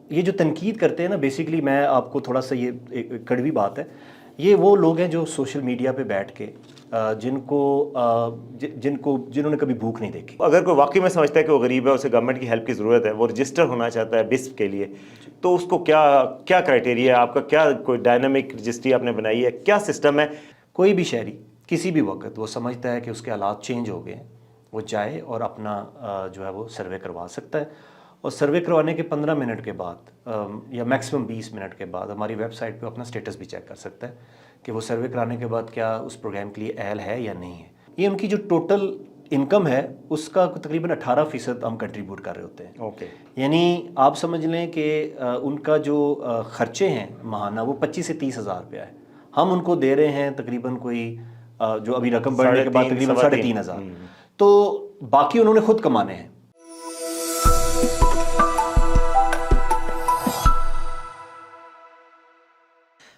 یہ جو تنقید کرتے ہیں نا، بیسیکلی میں آپ کو تھوڑا سا یہ ایک کڑوی بات ہے، یہ وہ لوگ ہیں جو سوشل میڈیا پہ بیٹھ کے جنہوں نے کبھی بھوک نہیں دیکھی. اگر کوئی واقعی میں سمجھتا ہے کہ وہ غریب ہے، اسے گورنمنٹ کی ہیلپ کی ضرورت ہے، وہ رجسٹر ہونا چاہتا ہے بسپ کے لیے، تو اس کو کیا کرائٹیریا ہے آپ کا؟ کیا کوئی ڈائنامک رجسٹری آپ نے بنائی ہے؟ کیا سسٹم ہے؟ کوئی بھی شہری کسی بھی وقت وہ سمجھتا ہے کہ اس کے حالات چینج ہو گئے ہیں، وہ جائے اور اپنا جو ہے وہ سروے کروا سکتا ہے، اور سروے کروانے کے 15 منٹ کے بعد یا میکسیمم 20 منٹ کے بعد ہماری ویب سائٹ پہ اپنا سٹیٹس بھی چیک کر سکتا ہے کہ وہ سروے کرانے کے بعد کیا اس پروگرام کے لیے اہل ہے یا نہیں ہے. یہ ان کی جو ٹوٹل انکم ہے اس کا تقریباً 18% ہم کنٹریبیوٹ کر رہے ہوتے ہیں. اوکے. یعنی آپ سمجھ لیں کہ ان کا جو خرچے ہیں ماہانہ وہ 25 سے 30 ہزار روپیہ ہے. ہم ان کو دے رہے ہیں تقریباً کوئی جو ابھی رقم بڑھنے کے بعد تقریباً 3,500. تو باقی انہوں نے خود کمانے ہیں.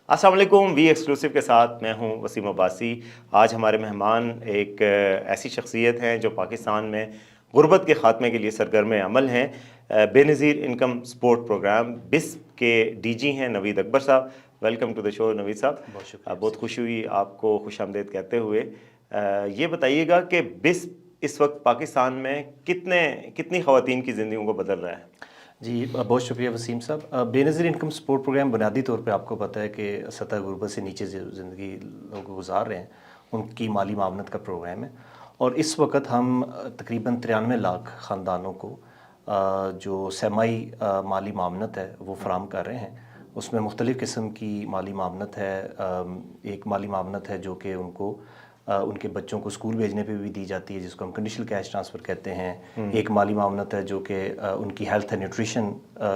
السلام علیکم. وی ایکسکلوسیو کے ساتھ میں ہوں وسیم عباسی. آج ہمارے مہمان ایک ایسی شخصیت ہیں جو پاکستان میں غربت کے خاتمے کے لیے سرگرم عمل ہیں. بے نظیر انکم سپورٹ پروگرام بسپ کے ڈی جی ہیں نوید اکبر صاحب. ویلکم ٹو دا شو نوید صاحب. بہت شکریہ. بہت خوشی ہوئی آپ کو خوش آمدید کہتے ہوئے. یہ بتائیے گا کہ بسپ اس وقت پاکستان میں کتنی خواتین کی زندگیوں کو بدل رہا ہے؟ جی بہت شکریہ وسیم صاحب. بے نظیر انکم سپورٹ پروگرام بنیادی طور پہ آپ کو پتہ ہے کہ سطح غربت سے نیچے زندگی لوگ گزار رہے ہیں ان کی مالی معاونت کا پروگرام ہے. اور اس وقت ہم تقریباً 93 لاکھ خاندانوں کو جو سیمائی مالی معاونت ہے وہ فراہم کر رہے ہیں. اس میں مختلف قسم کی مالی معاونت ہے. ایک مالی معاونت ہے جو کہ ان کو ان کے بچوں کو اسکول بھیجنے پہ بھی دی جاتی ہے، جس کو ہم کنڈیشنل کیش ٹرانسفر کہتے ہیں. ایک مالی معاونت ہے جو کہ ان کی ہیلتھ اینڈ نیوٹریشن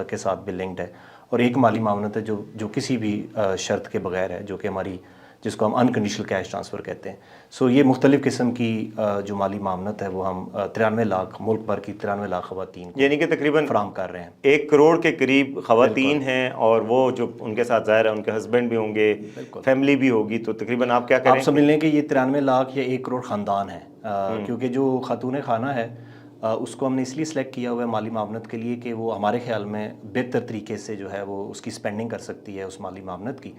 کے ساتھ بھی لنکڈ ہے. اور ایک مالی معاونت ہے جو کسی بھی شرط کے بغیر ہے، جو کہ ہماری جس کو ہم انکنڈیشنل کیش ٹرانسفر کہتے ہیں. سو یہ مختلف قسم کی جو مالی معاونت ہے وہ ہم 93 لاکھ ملک بھر کی 93 لاکھ خواتین کو یعنی کہ تقریباً فراہم کر رہے ہیں. 1 کروڑ کے قریب خواتین ہیں، اور وہ جو ان کے ساتھ ظاہر ہے ان کے ہسبینڈ بھی ہوں گے، فیملی بھی ہوگی، تو تقریباً آپ کیا کریں؟ آپ سمجھ لیں کہ یہ 93 لاکھ یا 1 کروڑ خاندان ہے. کیونکہ جو خاتون خانہ ہے اس کو ہم نے اس لیے سلیکٹ کیا ہوا ہے مالی معاونت کے لیے کہ وہ ہمارے خیال میں بہتر طریقے سے جو ہے وہ اس کی سپینڈنگ کر سکتی ہے اس مالی معاونت کی.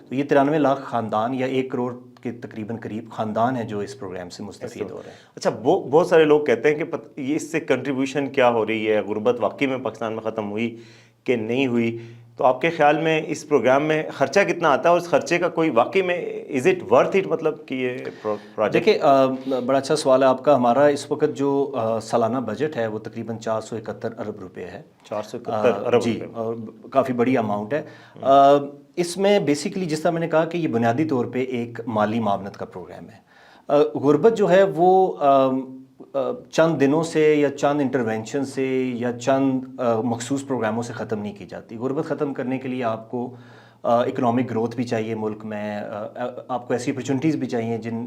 تو یہ 93 لاکھ خاندان یا 1 کروڑ کے تقریباً قریب خاندان ہیں جو اس پروگرام سے مستفید ہو رہے ہیں. اچھا، بہت سارے لوگ کہتے ہیں کہ یہ اس سے کنٹریبیوشن کیا ہو رہی ہے، غربت واقعی میں پاکستان میں ختم ہوئی کہ نہیں ہوئی؟ تو آپ کے خیال میں اس پروگرام میں خرچہ کتنا آتا ہے، اور اس خرچے کا کوئی واقعی میں از اٹ ورتھ اٹ، مطلب کہ یہ پروجیکٹ؟ دیکھیں بڑا اچھا سوال ہے آپ کا. ہمارا اس وقت جو سالانہ بجٹ ہے وہ تقریباً 471 ارب روپے ہے. 471 ارب جی، اور کافی بڑی اماؤنٹ ہے. اس میں بیسیکلی جس طرح میں نے کہا کہ یہ بنیادی طور پہ ایک مالی معاونت کا پروگرام ہے. غربت جو ہے وہ چند دنوں سے یا چند انٹرونشن سے یا چند مخصوص پروگراموں سے ختم نہیں کی جاتی. غربت ختم کرنے کے لیے آپ کو اکنامک گروتھ بھی چاہیے ملک میں. آپ کو ایسی اپرچونیٹیز بھی چاہیے جن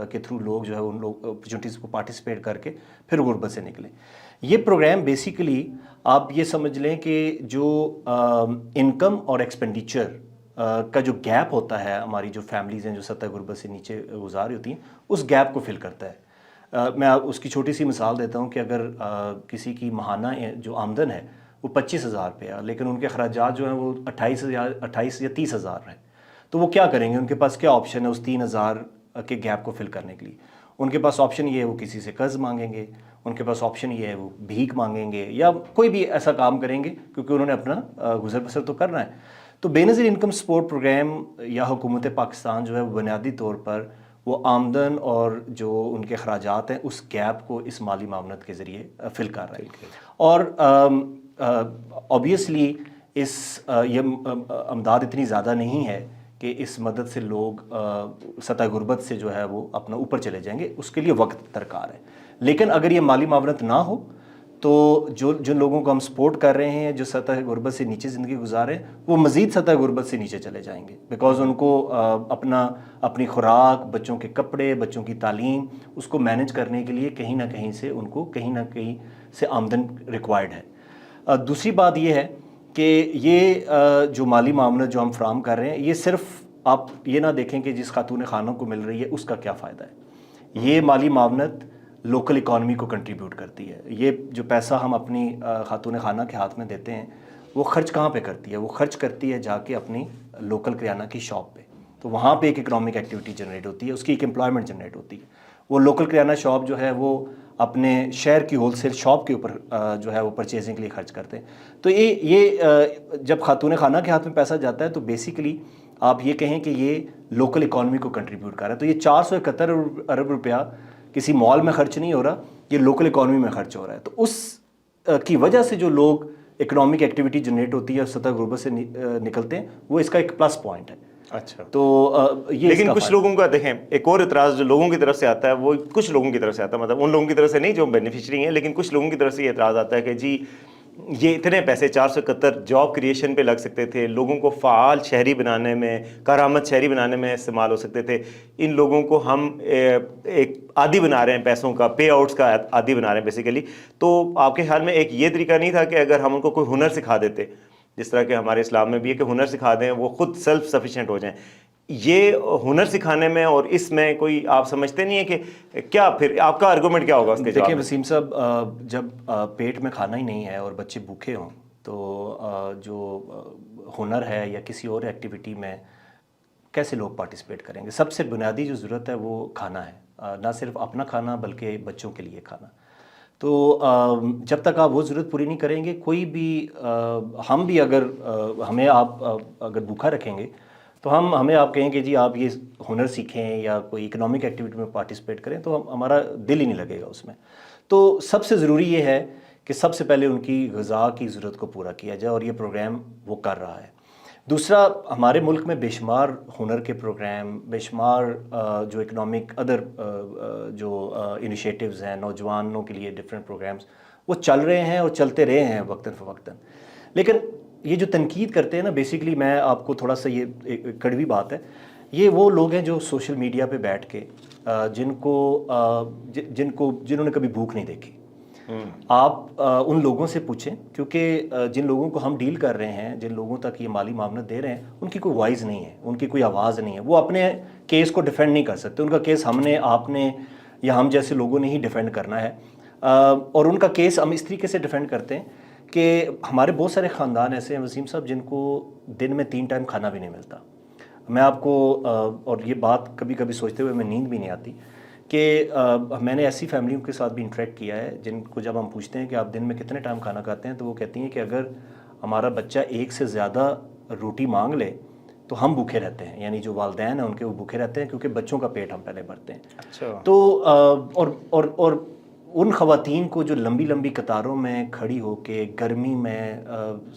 کے تھرو لوگ جو ہے ان لوگ اپرچونیٹیز کو پارٹیسپیٹ کر کے پھر غربت سے نکلیں. یہ پروگرام بیسیکلی آپ یہ سمجھ لیں کہ جو انکم اور ایکسپینڈیچر کا جو گیپ ہوتا ہے، ہماری جو فیملیز ہیں جو سطح غربت سے نیچے گزار رہی ہوتی ہیں، اس گیپ کو فل کرتا ہے. میں اس کی چھوٹی سی مثال دیتا ہوں کہ اگر کسی کی ماہانہ جو آمدن ہے وہ 25,000 روپیہ ہے، لیکن ان کے اخراجات جو ہیں وہ 28 یا 30 ہزار ہیں، تو وہ کیا کریں گے؟ ان کے پاس کیا آپشن ہے اس 3,000 کے گیپ کو فل کرنے کے لیے؟ ان کے پاس آپشن یہ ہے وہ کسی سے قرض مانگیں گے، ان کے پاس آپشن یہ ہے وہ بھیک مانگیں گے، یا کوئی بھی ایسا کام کریں گے کیونکہ انہوں نے اپنا گزر بسر تو کرنا ہے. تو بے نظیر انکم سپورٹ پروگرام یا حکومت پاکستان جو ہے وہ بنیادی طور پر وہ آمدن اور جو ان کے اخراجات ہیں اس گیپ کو اس مالی معاونت کے ذریعے فل کر رہے ہیں. اور آبویسلی یہ امداد اتنی زیادہ نہیں ہے کہ اس مدد سے لوگ سطح غربت سے جو ہے وہ اپنا اوپر چلے جائیں گے. اس کے لیے وقت درکار ہے. لیکن اگر یہ مالی معاونت نہ ہو تو جن لوگوں کو ہم سپورٹ کر رہے ہیں جو سطح غربت سے نیچے زندگی گزارے ہیں، وہ مزید سطح غربت سے نیچے چلے جائیں گے. بیکاز ان کو اپنی خوراک، بچوں کے کپڑے، بچوں کی تعلیم، اس کو مینج کرنے کے لیے کہیں نہ کہیں سے ان کو کہیں نہ کہیں سے آمدن ریکوائرڈ ہے. دوسری بات یہ ہے کہ یہ جو مالی معاونت جو ہم فراہم کر رہے ہیں، یہ صرف آپ یہ نہ دیکھیں کہ جس خاتون خانوں کو مل رہی ہے اس کا کیا فائدہ ہے. یہ مالی معاونت لوکل اکانومی کو کنٹریبیوٹ کرتی ہے. یہ جو پیسہ ہم اپنی خاتون خانہ کے ہاتھ میں دیتے ہیں وہ خرچ کہاں پہ کرتی ہے؟ وہ خرچ کرتی ہے جا کے اپنی لوکل کریانہ کی شاپ پہ. تو وہاں پہ ایک اکنامک ایکٹیویٹی جنریٹ ہوتی ہے, اس کی ایک امپلائمنٹ جنریٹ ہوتی ہے. وہ لوکل کریانہ شاپ جو ہے وہ اپنے شہر کی ہول سیل شاپ کے اوپر جو ہے وہ پرچیزنگ کے لیے خرچ کرتے ہیں. تو یہ جب خاتون خانہ کے ہاتھ میں پیسہ جاتا ہے تو بیسیکلی آپ یہ کہیں کہ یہ لوکل اکانومی کو کنٹریبیوٹ کر رہا ہے. تو یہ 471 ارب روپیہ کسی مال میں خرچ نہیں ہو رہا, یہ لوکل اکانومی میں خرچ ہو رہا ہے. تو اس کی وجہ سے جو لوگ اکنامک ایکٹیویٹی جنریٹ ہوتی ہے اور سطح غربت سے نکلتے ہیں, وہ اس کا ایک پلس پوائنٹ ہے. اچھا, تو یہ لیکن کچھ لوگوں کا دیکھیں ایک اور اعتراض جو لوگوں کی طرف سے آتا ہے, وہ کچھ لوگوں کی طرف سے آتا ہے, مطلب ان لوگوں کی طرف سے نہیں جو بینیفیشری ہیں, لیکن کچھ لوگوں کی طرف سے یہ اعتراض آتا ہے کہ جی یہ اتنے پیسے 471 جاب کریشن پہ لگ سکتے تھے, لوگوں کو فعال شہری بنانے میں, کارآمد شہری بنانے میں استعمال ہو سکتے تھے. ان لوگوں کو ہم ایک عادی بنا رہے ہیں پیسوں کا, پے آؤٹس کا عادی بنا رہے ہیں بیسیکلی. تو آپ کے خیال میں ایک یہ طریقہ نہیں تھا کہ اگر ہم ان کو کوئی ہنر سکھا دیتے, جس طرح کہ ہمارے اسلام میں بھی ہے کہ ہنر سکھا دیں, وہ خود سیلف سفیشینٹ ہو جائیں, یہ ہنر سکھانے میں اور اس میں کوئی آپ سمجھتے نہیں ہے کہ کیا پھر آپ کا آرگومنٹ کیا ہوگا اس کے جواب دیکھیں میں؟ وسیم صاحب, جب پیٹ میں کھانا ہی نہیں ہے اور بچے بھوکے ہوں تو جو ہنر ہے یا کسی اور ایکٹیویٹی میں کیسے لوگ پارٹیسپیٹ کریں گے؟ سب سے بنیادی جو ضرورت ہے وہ کھانا ہے, نہ صرف اپنا کھانا بلکہ بچوں کے لیے کھانا. تو جب تک آپ وہ ضرورت پوری نہیں کریں گے, کوئی بھی ہم بھی اگر ہمیں آپ اگر بھوکا رکھیں گے تو ہمیں آپ کہیں کہ جی آپ یہ ہنر سیکھیں یا کوئی اکنامک ایکٹیویٹی میں پارٹیسپیٹ کریں, تو ہمارا دل ہی نہیں لگے گا اس میں. تو سب سے ضروری یہ ہے کہ سب سے پہلے ان کی غذا کی ضرورت کو پورا کیا جائے, اور یہ پروگرام وہ کر رہا ہے. دوسرا, ہمارے ملک میں بے شمار ہنر کے پروگرام, بے شمار جو اکنامک ادر جو انیشیٹوز ہیں نوجوانوں کے لیے ڈفرینٹ پروگرامز وہ چل رہے ہیں اور چلتے رہے ہیں وقتاً فوقتاً. لیکن یہ جو تنقید کرتے ہیں نا, بیسیکلی میں آپ کو تھوڑا سا یہ ایک کڑوی بات ہے, یہ وہ لوگ ہیں جو سوشل میڈیا پہ بیٹھ کے جنہوں نے کبھی بھوک نہیں دیکھی. آپ ان لوگوں سے پوچھیں, کیونکہ جن لوگوں کو ہم ڈیل کر رہے ہیں, جن لوگوں تک یہ مالی معاونت دے رہے ہیں, ان کی کوئی وائس نہیں ہے, ان کی کوئی آواز نہیں ہے. وہ اپنے کیس کو ڈیفینڈ نہیں کر سکتے. ان کا کیس ہم نے, آپ نے یا ہم جیسے لوگوں نے ہی ڈیفینڈ کرنا ہے. اور ان کا کیس ہم اس طریقے سے ڈیفینڈ کرتے ہیں کہ ہمارے بہت سارے خاندان ایسے ہیں وسیم صاحب جن کو دن میں 3 ٹائم کھانا بھی نہیں ملتا. میں آپ کو اور یہ بات کبھی کبھی سوچتے ہوئے میں نیند بھی نہیں آتی کہ میں نے ایسی فیملیوں کے ساتھ بھی انٹریکٹ کیا ہے جن کو جب ہم پوچھتے ہیں کہ آپ دن میں کتنے ٹائم کھانا کھاتے ہیں, تو وہ کہتی ہیں کہ اگر ہمارا بچہ 1 سے زیادہ روٹی مانگ لے تو ہم بھوکے رہتے ہیں. یعنی جو والدین ہیں ان کے وہ بھوکے رہتے ہیں کیونکہ بچوں کا پیٹ ہم پہلے بھرتے ہیں. اچھا. تو اور ان خواتین کو جو لمبی لمبی قطاروں میں کھڑی ہو کے گرمی میں,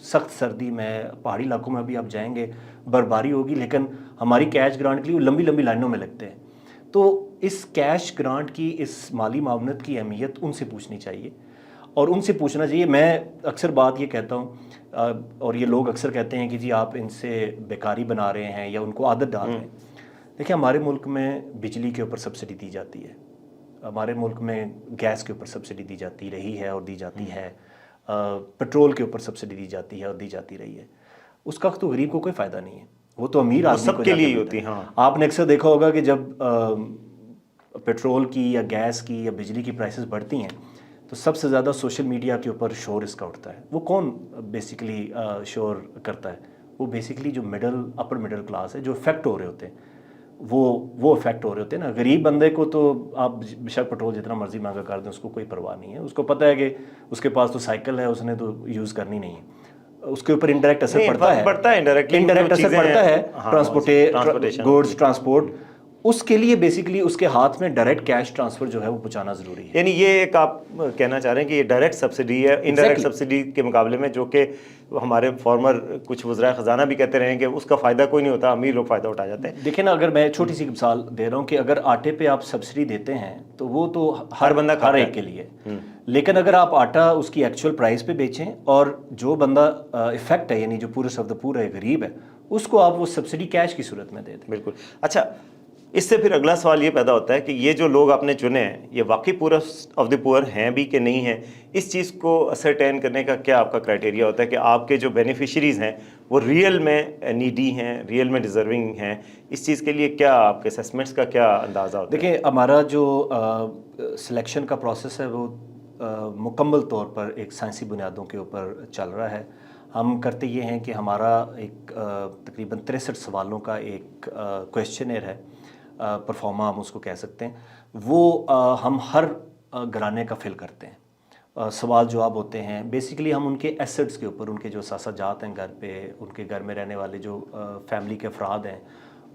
سخت سردی میں, پہاڑی علاقوں میں بھی آپ جائیں گے برفباری ہوگی, لیکن ہماری کیش گرانٹ کے لیے وہ لمبی لمبی لائنوں میں لگتے ہیں. تو اس کیش گرانٹ کی, اس مالی معاونت کی اہمیت ان سے پوچھنی چاہیے اور ان سے پوچھنا چاہیے. میں اکثر بات یہ کہتا ہوں اور یہ لوگ اکثر کہتے ہیں کہ جی آپ ان سے بیکاری بنا رہے ہیں یا ان کو عادت ڈال رہے ہیں. دیکھیں ہمارے ملک میں بجلی کے اوپر سبسڈی دی جاتی ہے, ہمارے ملک میں گیس کے اوپر سبسڈی دی جاتی رہی ہے اور دی جاتی ہے, پیٹرول کے اوپر سبسڈی دی جاتی ہے اور دی جاتی رہی ہے. اس کا تو غریب کو کوئی فائدہ نہیں ہے, وہ تو امیر آدمی سب کو کے جا لیے کے ہی ملتا ہوتی. ہے. ہاں, آپ نے اکثر دیکھا ہوگا کہ جب پیٹرول کی یا گیس کی یا بجلی کی پرائسز بڑھتی ہیں تو سب سے زیادہ سوشل میڈیا کے اوپر شور اس کا اٹھتا ہے. وہ کون بیسیکلی شور کرتا ہے؟ وہ بیسیکلی جو اپر مڈل کلاس ہے, جو افیکٹ ہو رہے ہوتے ہیں, وہ افیکٹ ہو رہے ہوتے ہیں نا. غریب بندے کو تو آپ بے شک پیٹرول جتنا مرضی مہنگا کر دیں اس کو کوئی پرواہ نہیں ہے. اس کو پتہ ہے کہ اس کے پاس تو سائیکل ہے, اس نے تو یوز کرنی نہیں ہے. اس کے اوپر انڈائریکٹ اثر پڑتا ہے, انڈائریکٹ اثر پڑتا ہے ٹرانسپورٹ, گوڈز ٹرانسپورٹ. اس کے لیے بیسیکلی اس کے ہاتھ میں ڈائریکٹ کیش ٹرانسفر جو ہے وہ پہنچانا ضروری ہے. یعنی یہ ایک آپ کہنا چاہ رہے ہیں کہ یہ ڈائریکٹ سبسڈی ہے انڈائریکٹ سبسڈی کے مقابلے میں, جو کہ ہمارے فارمر کچھ وزرائے خزانہ بھی کہتے رہے ہیں کہ اس کا فائدہ کوئی نہیں ہوتا, امیر لوگ فائدہ اٹھا جاتے ہیں. دیکھیں نا, اگر میں چھوٹی سی مثال دے رہا ہوں کہ اگر آٹے پہ آپ سبسڈی دیتے ہیں تو وہ تو ہر بندہ ہر ایک کے لیے, لیکن اگر آپ آٹا اس کی ایکچوئل پرائس پہ بیچیں اور جو بندہ افیکٹ ہے یعنی جو پورے آف دا پور ہے, غریب ہے, اس کو آپ وہ سبسڈی کیش کی صورت میں دے دیں. بالکل. اچھا, اس سے پھر اگلا سوال یہ پیدا ہوتا ہے کہ یہ جو لوگ آپ نے چنے ہیں یہ واقعی پورا آف دی پور ہیں بھی کہ نہیں ہیں؟ اس چیز کو اسرٹین کرنے کا کیا آپ کا کرائٹیریا ہوتا ہے کہ آپ کے جو بینیفیشریز ہیں وہ ریئل میں نیڈی ہیں, ریئل میں ڈیزرونگ ہیں؟ اس چیز کے لیے کیا آپ کے اسیسمنٹس کا کیا اندازہ ہوتا ہے؟ دیکھیں ہمارا جو سلیکشن کا پروسیس ہے وہ مکمل طور پر ایک سائنسی بنیادوں کے اوپر چل رہا ہے. ہم کرتے یہ ہیں کہ ہمارا ایک تقریباً 63 سوالوں کا ایک کویشچنر ہے، پرفارما ہم اس کو کہہ سکتے ہیں، وہ ہم ہر گھرانے کا فل کرتے ہیں۔ سوال جواب ہوتے ہیں، بیسیکلی ہم ان کے ایسٹس کے اوپر، ان کے جو اثاثہ جات ہیں گھر پہ، ان کے گھر میں رہنے والے جو فیملی کے افراد ہیں،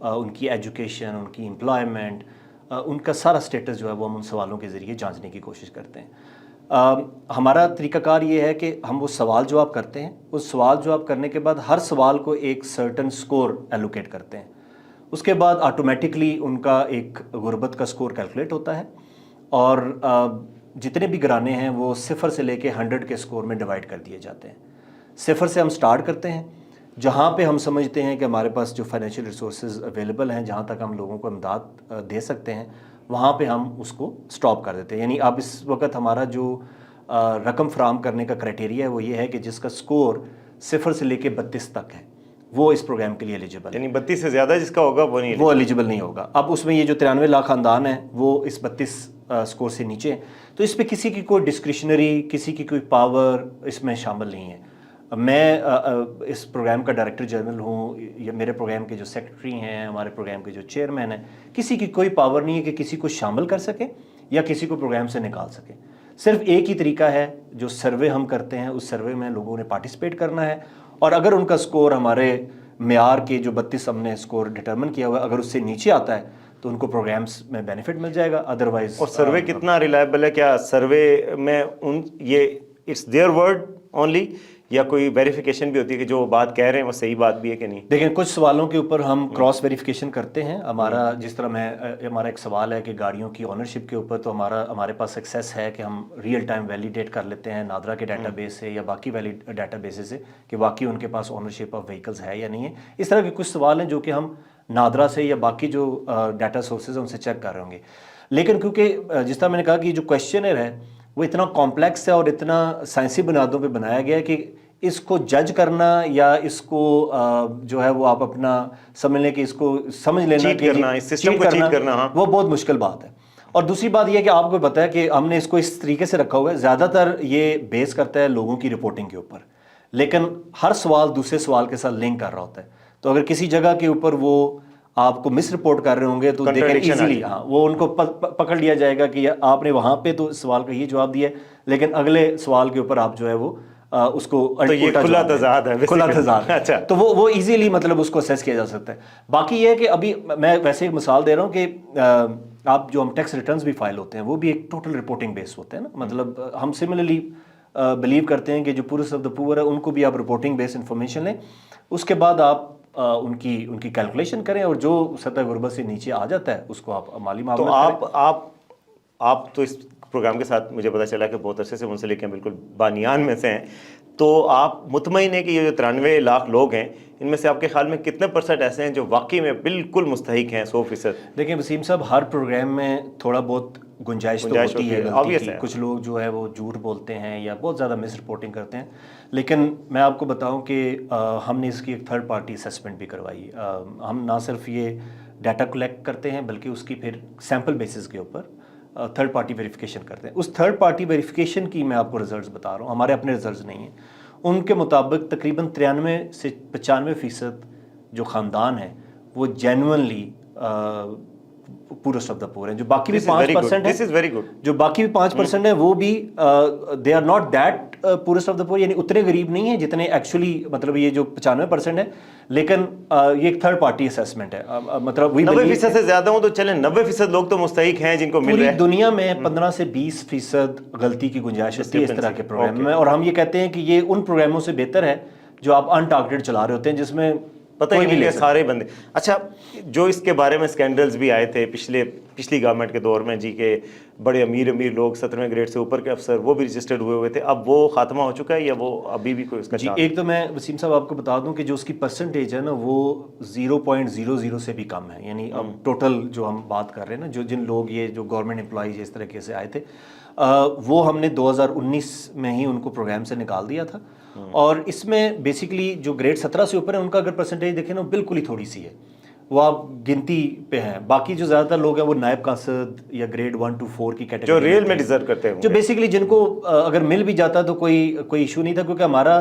ان کی ایجوکیشن، ان کی امپلائمنٹ، ان کا سارا سٹیٹس جو ہے وہ ہم ان سوالوں کے ذریعے جانچنے کی کوشش کرتے ہیں۔ ہمارا طریقہ کار یہ ہے کہ ہم وہ سوال جواب کرتے ہیں، اس سوال جواب کرنے کے بعد ہر سوال کو ایک سرٹن سکور ایلوکیٹ کرتے ہیں، اس کے بعد آٹومیٹکلی ان کا ایک غربت کا سکور کیلکولیٹ ہوتا ہے، اور جتنے بھی گھرانے ہیں وہ 0 سے لے کے 100 کے سکور میں ڈیوائڈ کر دیے جاتے ہیں۔ 0 سے ہم سٹارٹ کرتے ہیں، جہاں پہ ہم سمجھتے ہیں کہ ہمارے پاس جو فائنینشیل ریسورسز اویلیبل ہیں، جہاں تک ہم لوگوں کو امداد دے سکتے ہیں، وہاں پہ ہم اس کو سٹاپ کر دیتے ہیں۔ یعنی اب اس وقت ہمارا جو رقم فراہم کرنے کا کرائٹیریا ہے وہ یہ ہے کہ جس کا سکور 0 سے لے کے 32 تک ہے وہ اس پروگرام کے لیے ایلیجیبل ہے۔ یعنی 32 سے زیادہ جس کا ہوگا وہ نہیں وہ ایلیجیبل نہیں ہوگا۔ اب اس میں یہ جو 93 لاکھ خاندان ہیں وہ اس 32 سکور سے نیچے ہیں، تو اس پہ کسی کی کوئی ڈسکریشنری، کسی کی کوئی پاور اس میں شامل نہیں ہے۔ میں اس پروگرام کا ڈائریکٹر جنرل ہوں، یا میرے پروگرام کے جو سیکرٹری ہیں، ہمارے پروگرام کے جو چیئرمین ہیں، کسی کی کوئی پاور نہیں ہے کہ کسی کو شامل کر سکے یا کسی کو پروگرام سے نکال سکے۔ صرف ایک ہی طریقہ ہے، جو سروے ہم کرتے ہیں اس سروے میں لوگوں نے پارٹیسپیٹ کرنا ہے، اور اگر ان کا سکور ہمارے معیار کے جو 32 ہم نے سکور ڈٹرمن کیا ہوا ہے اگر اس سے نیچے آتا ہے تو ان کو پروگرامز میں بینیفٹ مل جائے گا، ادروائز۔ اور سروے کتنا ریلائبل ہے؟ کیا سروے میں یہ اٹس دیئر ورڈ اونلی، یا کوئی ویریفیکیشن بھی ہوتی ہے کہ جو بات کہہ رہے ہیں وہ صحیح بات بھی ہے کہ نہیں؟ دیکھیں، کچھ سوالوں کے اوپر ہم کراس ویریفیکیشن کرتے ہیں۔ ہمارا جس طرح ہمارا ایک سوال ہے کہ گاڑیوں کی اونرشپ کے اوپر، تو ہمارے پاس ایکسیس ہے کہ ہم ریئل ٹائم ویلیڈیٹ کر لیتے ہیں نادرا کے ڈیٹا بیس سے یا باقی ڈیٹا بیسز سے کہ واقعی ان کے پاس اونرشپ آف وہیکلز ہے یا نہیں ہے۔ اس طرح کے کچھ سوال ہیں جو کہ ہم نادرا سے یا باقی جو ڈیٹا سورسز ہیں ان سے چیک کر رہے ہوں گے۔ لیکن کیونکہ جس طرح میں نے کہا کہ جو کویشچنر ہے وہ اتنا کمپلیکس ہے اور اتنا سائنسی بنیادوں پہ بنایا گیا ہے کہ اس کو جج کرنا یا اس کو جو ہے وہ آپ اپنا سمجھ لیں کہ اس کو سمجھ لینا چیٹ کرنا، اس سسٹم کو چیٹ کرنا، ہاں، وہ بہت مشکل بات ہے۔ اور دوسری بات یہ ہے کہ آپ کو پتہ ہے کہ ہم نے اس کو اس طریقے سے رکھا ہوا ہے، زیادہ تر یہ بیس کرتا ہے لوگوں کی رپورٹنگ کے اوپر، لیکن ہر سوال دوسرے سوال کے ساتھ لنک کر رہا ہوتا ہے، تو اگر کسی جگہ کے اوپر وہ آپ کو مس رپورٹ کر رہے ہوں گے تو دیکھیں ایزیلی وہ ان کو پکڑ لیا جائے گا کہ آپ نے وہاں پہ تو سوال کا یہ جواب دیا ہے، لیکن اگلے سوال کے اوپر آپ جو ہے وہ اس کو تو یہ کھلا تضاد ہے، کھلا تضاد ہے۔ اچھا، تو وہ ایزیلی مطلب اس کو اسیس کیا جا سکتا ہے۔ باقی یہ ہے کہ ابھی میں ویسے ایک مثال دے رہا ہوں کہ آپ جو ہم ٹیکس ریٹرنز بھی فائل ہوتے ہیں وہ بھی ایک ٹوٹل رپورٹنگ بیس ہوتے ہیں نا، مطلب ہم سملرلی بلیو کرتے ہیں کہ جو پورس آف دا پور ہے ان کو بھی آپ رپورٹنگ بیس انفارمیشن لیں، اس کے بعد آپ ان کی کیلکولیشن کریں، اور جو سطح غربت سے نیچے آ جاتا ہے اس کو آپ مالی معاملات تو آپ تو اس پروگرام کے ساتھ مجھے پتا چلا کہ بہت عرصے سے منسلک ہیں، بالکل بانیان میں سے ہیں، تو آپ مطمئن ہیں کہ یہ جو 93 لاکھ لوگ ہیں ان میں سے آپ کے خیال میں کتنے % ایسے ہیں جو واقعی میں بالکل مستحق ہیں 100%؟ دیکھیں وسیم صاحب، ہر پروگرام میں تھوڑا بہت گنجائش تو ہوتی ہے غلطی کی، کچھ لوگ جو ہے وہ جھوٹ بولتے ہیں یا بہت زیادہ مس رپورٹنگ کرتے ہیں، لیکن میں آپ کو بتاؤں کہ ہم نے اس کی ایک تھرڈ پارٹی اسیسمنٹ بھی کروائی۔ ہم نہ صرف یہ ڈیٹا کلیکٹ کرتے ہیں بلکہ اس کی پھر سیمپل بیسس کے اوپر تھرڈ پارٹی ویریفیکیشن کرتے ہیں۔ اس تھرڈ پارٹی ویریفیکیشن کی میں آپ کو ریزلٹس بتا رہا ہوں، ہمارے اپنے ریزلٹس نہیں ہیں، ان کے مطابق تقریباً 93 سے 95% جو خاندان ہیں وہ جینوئنلی پورسٹ آف دا پور ہیں، جو باقی بھی 5% ہیں، جو باقی بھی 5% ہیں وہ بھی they are not that poorest of the poor, یعنی اتنے غریب نہیں ہیں جتنے ایکچولی، مطلب یہ جو 95% ہے، لیکن یہ ایک تھرڈ پارٹی اسیسمنٹ ہے، مطلب 90% سے زیادہ ہوں تو چلیں 90% لوگ تو مستحق ہیں جن کو مل رہا ہے۔ پوری دنیا میں 15 سے 20% غلطی کی گنجائش ہوتی ہے اس طرح کے پروگرام میں، اور ہم یہ کہتے ہیں کہ یہ ان پروگراموں سے بہتر ہے جو آپ ان ٹارگیٹڈ چلا رہے ہوتے ہیں، جس میں پتہ ہی نہیں ہے سارے بندے۔ اچھا، جو اس کے بارے میں سکینڈلز بھی آئے تھے پچھلی گورنمنٹ کے دور میں جی، کہ بڑے امیر لوگ 17ویں گریڈ سے اوپر کے افسر وہ بھی رجسٹرڈ ہوئے تھے، اب وہ خاتمہ ہو چکا ہے یا وہ ابھی بھی کوئی اس کا چانس؟ ایک تو میں وسیم صاحب آپ کو بتا دوں کہ جو اس کی پرسنٹیج ہے نا وہ 0.00 سے بھی کم ہے، یعنی اب ٹوٹل جو ہم بات کر رہے ہیں نا، جن لوگ یہ جو گورنمنٹ امپلائیز اس طریقے سے آئے تھے، وہ ہم نے 2019 میں ہی ان کو پروگرام سے نکال دیا تھا، اور اس میں بیسیکلی جو گریڈ 17 سے اوپر ہیں ان کا اگر پرسنٹیج دیکھیں نا بالکل ہی تھوڑی سی ہے، وہ آپ گنتی پہ ہیں۔ باقی جو زیادہ تر لوگ ہیں وہ نائب قاصد یا گریڈ 1 to 4 کی کیٹیگری، جو ریل میں ڈیزرو کرتے ہیں، جو بیسیکلی جن کو اگر مل بھی جاتا تو کوئی ایشو نہیں تھا، کیونکہ ہمارا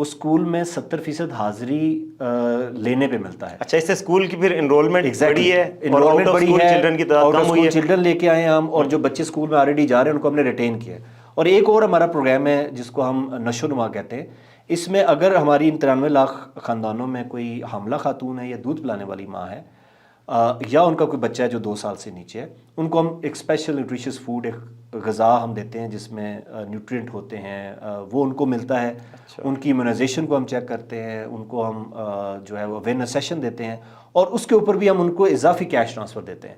وہ اسکول میں 70% حاضری لینے پہ ملتا ہے. اچھا، اس سے اسکول کی پھر انرولمنٹ بڑی ہے، انرولمنٹ بڑی ہے، چلڈرن کی تعداد آؤٹ آف کم ہوئی اسکول ہے. چلڈرن لے کے آئے ہیں ہم، اور جو بچے اسکول میں آلریڈی جا رہے ہیں ان کو ہم نے ریٹین کیا ہے. اور ایک اور ہمارا پروگرام ہے جس کو ہم نشو نما کہتے ہیں. اس میں اگر ہماری 93 لاکھ خاندانوں میں کوئی حاملہ خاتون ہے یا دودھ پلانے والی ماں ہے یا ان کا کوئی بچہ ہے جو 2 سال سے نیچے ہے، ان کو ہم ایک اسپیشل نیوٹریشس فوڈ، ایک غذا ہم دیتے ہیں جس میں نیوٹرینٹ ہوتے ہیں، وہ ان کو ملتا ہے. ان کی امیونائزیشن کو ہم چیک کرتے ہیں، ان کو ہم جو ہے وہ اویئرنیس سیشن دیتے ہیں، اور اس کے اوپر بھی ہم ان کو اضافی کیش ٹرانسفر دیتے ہیں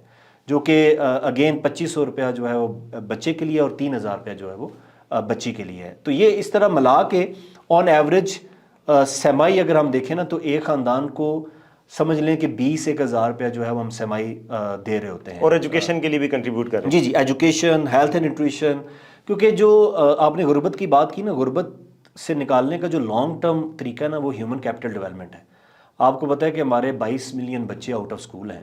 جو کہ اگین 2500 روپیہ جو ہے وہ بچے کے لیے اور 3000 روپیہ جو ہے وہ بچی کے لیے ہے. تو یہ اس طرح ملا کے آن ایوریج سیمائی اگر ہم دیکھیں نا تو ایک خاندان کو سمجھ لیں کہ 20-1000 روپیہ جو ہے وہ ہم سیمائی دے رہے ہوتے ہیں. اور ایجوکیشن کے لیے بھی کنٹریبیوٹ کر رہے ہیں. جی، ایجوکیشن، ہیلتھ اینڈ نیوٹریشن. کیونکہ جو آپ نے غربت کی بات کی نا، غربت سے نکالنے کا جو لانگ ٹرم طریقہ ہے نا وہ ہیومن کیپٹل ڈیولپمنٹ ہے. آپ کو پتہ ہے کہ ہمارے 22 ملین بچے آؤٹ آف اسکول ہیں.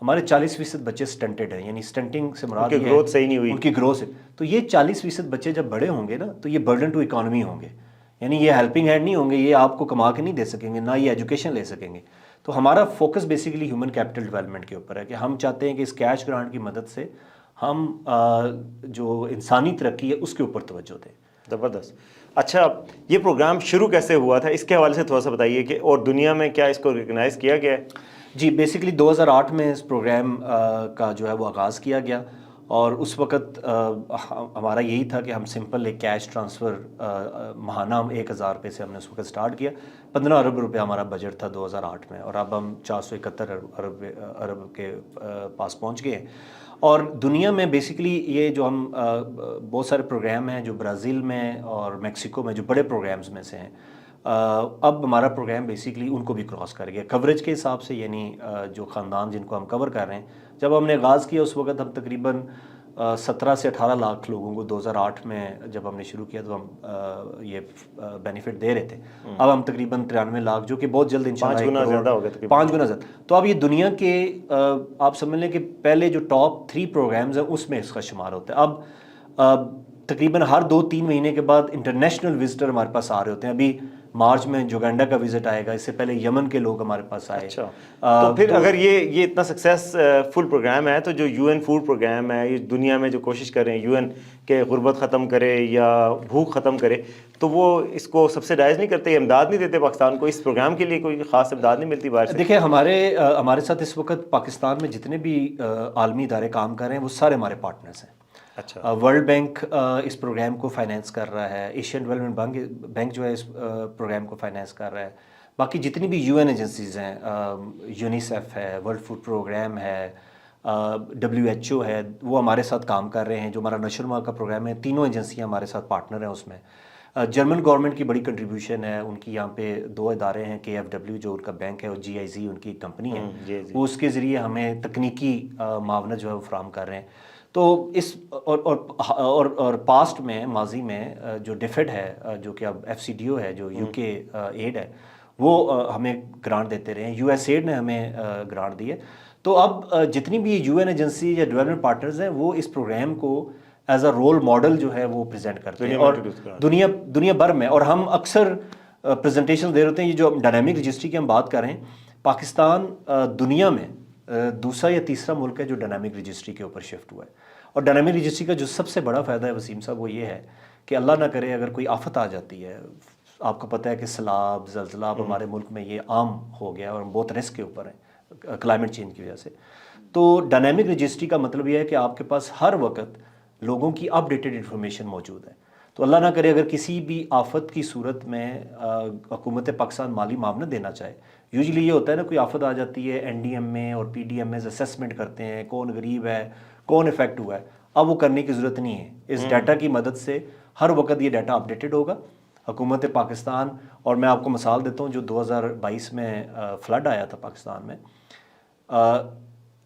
ہمارے 40% بچے سٹنٹڈ ہیں، یعنی سٹنٹنگ سے مراد یہ ہے گروتھ صحیح نہیں ہوئی، ان کی گروتھ سے. تو یہ 40% بچے جب بڑے ہوں گے نا تو یہ برڈن ٹو اکانومی ہوں گے، یعنی یہ ہیلپنگ ہینڈ نہیں ہوں گے، یہ آپ کو کما کے نہیں دے سکیں گے، نہ یہ ایجوکیشن لے سکیں گے. تو ہمارا focus basically human capital development کے اوپر ہے کہ ہم چاہتے ہیں کہ اس کیش گرانٹ کی مدد سے ہم جو انسانی ترقی ہے اس کے اوپر توجہ دیں. زبردست. اچھا، یہ پروگرام شروع کیسے ہوا تھا، اس کے حوالے سے تھوڑا سا بتائیے کہ اور دنیا میں کیا اس کو ریکگنائز کیا گیا ہے؟ جی، بیسیکلی 2008 میں اس پروگرام کا جو ہے وہ آغاز کیا گیا، اور اس وقت ہمارا یہی تھا کہ ہم سمپل ایک کیش ٹرانسفر ماہانہ ہم 1000 روپے سے ہم نے اس وقت سٹارٹ کیا. 15 ارب روپے ہمارا بجٹ تھا 2008 میں، اور اب ہم 471 ارب کے پاس پہنچ گئے ہیں. اور دنیا میں بیسیکلی یہ جو ہم بہت سارے پروگرام ہیں جو برازیل میں اور میکسیکو میں جو بڑے پروگرامز میں سے ہیں، اب ہمارا پروگرام بیسیکلی ان کو بھی کراس کر گیا کوریج کے حساب سے. یعنی جو خاندان جن کو ہم کور کر رہے ہیں، جب ہم نے آغاز کیا اس وقت ہم تقریباً 17 سے 18 لاکھ لوگوں کو 2008 میں جب ہم نے شروع کیا تو ہم یہ بینیفٹ دے رہے تھے. اب ہم تقریباً 93 لاکھ، جو کہ بہت جلد انشاءاللہ 5 گنا زیادہ ہو گیا، 5 گنا زیادہ. تو اب یہ دنیا کے آپ سمجھ لیں کہ پہلے جو ٹاپ 3 پروگرامز ہیں اس میں اس کا شمار ہوتا ہے. اب تقریباً ہر 2-3 مہینے کے بعد انٹرنیشنل وزٹر ہمارے پاس آ رہے ہوتے ہیں. ابھی مارچ میں یوگینڈا کا وزٹ آئے گا، اس سے پہلے یمن کے لوگ ہمارے پاس آئے. اچھا، تو پھر اگر یہ اتنا سکسیسفل پروگرام ہے تو جو یو این فوڈ پروگرام ہے، یہ دنیا میں جو کوشش کر رہے ہیں یو این کہ غربت ختم کرے یا بھوک ختم کرے، تو وہ اس کو سبسیڈائز نہیں کرتے، امداد نہیں دیتے پاکستان کو؟ اس پروگرام کے لیے کوئی خاص امداد نہیں ملتی باہر سے؟ دیکھیں، ہمارے ساتھ اس وقت پاکستان میں جتنے بھی عالمی ادارے کام کر رہے ہیں وہ سارے ہمارے پارٹنرز ہیں. اچھا، ورلڈ بینک اس پروگرام کو فائنینس کر رہا ہے، ایشین ڈیولپمنٹ بینک جو ہے اس پروگرام کو فائنینس کر رہا ہے. باقی جتنی بھی یو این ایجنسیز ہیں، یونیسیف ہے، ورلڈ فوڈ پروگرام ہے، WHO ہے، وہ ہمارے ساتھ کام کر رہے ہیں. جو ہمارا نشو نما کا پروگرام ہے، تینوں ایجنسیاں ہمارے ساتھ پارٹنر ہیں اس میں. جرمن گورنمنٹ کی بڑی کنٹریبیوشن ہے، ان کی یہاں پہ 2 ادارے ہیں، KFW جو ان کا بینک ہے اور GIZ ان کی کمپنی ہے، وہ اس کے ذریعے ہمیں تکنیکی معاونت جو ہے وہ فراہم کر رہے ہیں. تو اس اور پاسٹ میں، ماضی میں جو ڈیفڈ ہے جو کہ اب FCDO ہے جو UK ایڈ ہے، وہ ہمیں گرانٹ دیتے رہے ہیں. USAID نے ہمیں گرانٹ دی ہے. تو اب جتنی بھی یو این ایجنسی یا ڈیولپمنٹ پارٹنرز ہیں وہ اس پروگرام کو ایز اے رول ماڈل جو ہے وہ پریزنٹ کرتے ہیں، اور دنیا بھر میں. اور ہم اکثر پریزنٹیشن دے رہے ہیں. یہ جو ڈائنامک رجسٹری کی ہم بات کر رہے ہیں، پاکستان دنیا میں دوسرا یا تیسرا ملک ہے جو ڈائنامک رجسٹری کے اوپر شفٹ ہوا ہے. اور ڈائنامک رجسٹری کا جو سب سے بڑا فائدہ ہے وسیم صاحب، وہ یہ ہے کہ اللہ نہ کرے اگر کوئی آفت آ جاتی ہے، آپ کو پتہ ہے کہ سیلاب، زلزلہ اب ہمارے ملک میں یہ عام ہو گیا اور ہم بہت رسک کے اوپر ہیں کلائمیٹ چینج کی وجہ سے. تو ڈائنامک رجسٹری کا مطلب یہ ہے کہ آپ کے پاس ہر وقت لوگوں کی اپ ڈیٹڈ انفارمیشن موجود ہے. تو اللہ نہ کرے اگر کسی بھی آفت کی صورت میں حکومت پاکستان مالی معاونت دینا چاہے، یوزلی یہ ہوتا ہے نا، کوئی آفت آ جاتی ہے، NDM میں اور PDM میں اسیسمنٹ کرتے ہیں کون غریب ہے، کون افیکٹ ہوا ہے. اب وہ کرنے کی ضرورت نہیں ہے. اس ڈیٹا کی مدد سے ہر وقت یہ ڈیٹا اپڈیٹڈ ہوگا. حکومت پاکستان، اور میں آپ کو مثال دیتا ہوں، جو 2022 میں فلڈ آیا تھا پاکستان میں،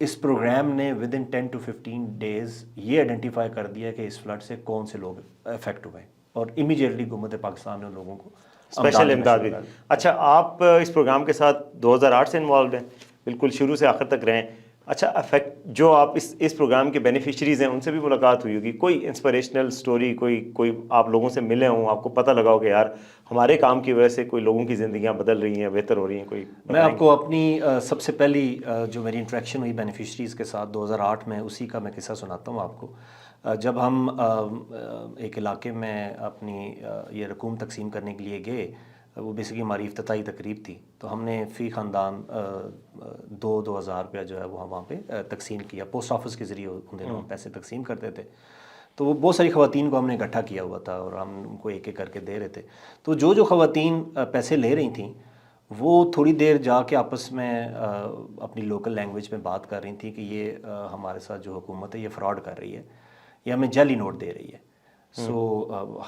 اس پروگرام نے ود ان 10 to 15 days یہ آئیڈینٹیفائی کر دیا کہ اس فلڈ سے کون سے لوگ افیکٹ ہوئے، اور امیجیٹلی حکومت پاکستان نے ان لوگوں کو اسپیشل امداد بھی. اچھا، آپ اس پروگرام کے ساتھ 2008 سے انوالوڈ ہیں، بالکل شروع سے آخر تک رہیں. اچھا افیکٹ جو آپ اس پروگرام کے بینیفیشریز ہیں ان سے بھی ملاقات ہوئی ہوگی, کوئی انسپریشنل سٹوری, کوئی آپ لوگوں سے ملے ہوں, آپ کو پتہ لگا ہو کہ یار ہمارے کام کی وجہ سے کوئی لوگوں کی زندگیاں بدل رہی ہیں, بہتر ہو رہی ہیں, کوئی میں آپ کو اپنی سب سے پہلی جو میری انٹریکشن ہوئی بینیفیشریز کے ساتھ 2008 میں, اسی کا میں قصہ سناتا ہوں آپ کو. جب ہم ایک علاقے میں اپنی یہ رقوم تقسیم کرنے کے لیے گئے, وہ بیسیکلی ہماری افتتاحی تقریب تھی, تو ہم نے فی خاندان 2,000 روپیہ جو ہے وہ وہاں پہ تقسیم کیا. پوسٹ آفس کے ذریعے ان دنوں ہم پیسے تقسیم کرتے تھے, تو وہ بہت ساری خواتین کو ہم نے اکٹھا کیا ہوا تھا اور ہم ان کو ایک ایک کر کے دے رہے تھے. تو جو خواتین پیسے لے رہی تھیں وہ تھوڑی دیر جا کے آپس میں اپنی لوکل لینگویج میں بات کر رہی تھیں کہ یہ ہمارے ساتھ جو حکومت ہے یہ فراڈ کر رہی ہے, یہ ہمیں جعلی نوٹ دے رہی ہے.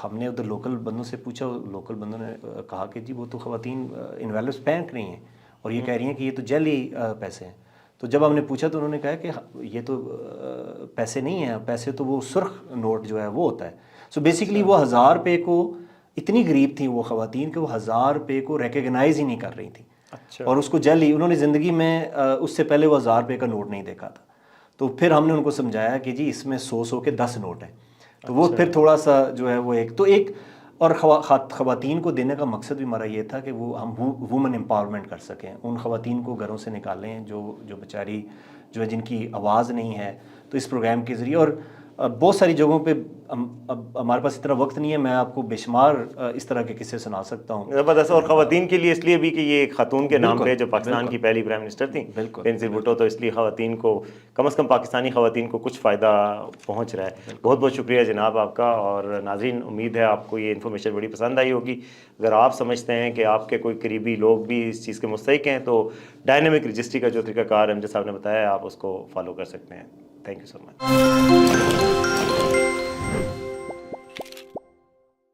ہم نے ادھر لوکل بندوں سے پوچھا, لوکل بندوں نے کہا کہ جی وہ تو خواتین انویلپس پھینک رہی ہیں اور یہ کہہ رہی ہیں کہ یہ تو جعلی پیسے ہیں. تو جب ہم نے پوچھا تو انہوں نے کہا کہ یہ تو پیسے نہیں ہیں, پیسے تو وہ سرخ نوٹ جو ہے وہ ہوتا ہے. سو بیسیکلی وہ 1,000 روپے کو, اتنی غریب تھیں وہ خواتین کہ وہ 1,000 روپے کو ریکگنائز ہی نہیں کر رہی تھیں. اچھا. اور اس کو جعلی, انہوں نے زندگی میں اس سے پہلے وہ 1,000 روپے کا نوٹ نہیں دیکھا تھا. تو پھر ہم نے ان کو سمجھایا کہ جی اس میں 100 کے 10 نوٹ ہیں. تو وہ پھر تھوڑا سا جو ہے وہ ایک اور خواتین کو دینے کا مقصد بھی ہمارا یہ تھا کہ وہ ہم وومن امپاورمنٹ کر سکیں, ان خواتین کو گھروں سے نکالیں جو بیچاری جو ہے جن کی آواز نہیں ہے. تو اس پروگرام کے ذریعے, اور بہت ساری جگہوں پہ ہمارے پاس اتنا وقت نہیں ہے, میں آپ کو بے شمار اس طرح کے قصے سنا سکتا ہوں. زبردست. اور خواتین کے لیے اس لیے بھی کہ یہ ایک خاتون کے نام پہ جو پاکستان کی پہلی پرائم منسٹر تھیں بینظیر بھٹو, تو اس لیے خواتین کو کم از کم پاکستانی خواتین کو کچھ فائدہ پہنچ رہا ہے. بہت بہت شکریہ جناب آپ کا. اور ناظرین, امید ہے آپ کو یہ انفارمیشن بڑی پسند آئی ہوگی. اگر آپ سمجھتے ہیں کہ آپ کے کوئی قریبی لوگ بھی اس چیز کے مستحق ہیں تو ڈائنامک رجسٹری کا جو طریقہ کار امجد صاحب نے بتایا آپ اس کو فالو کر سکتے ہیں. Thank you so much.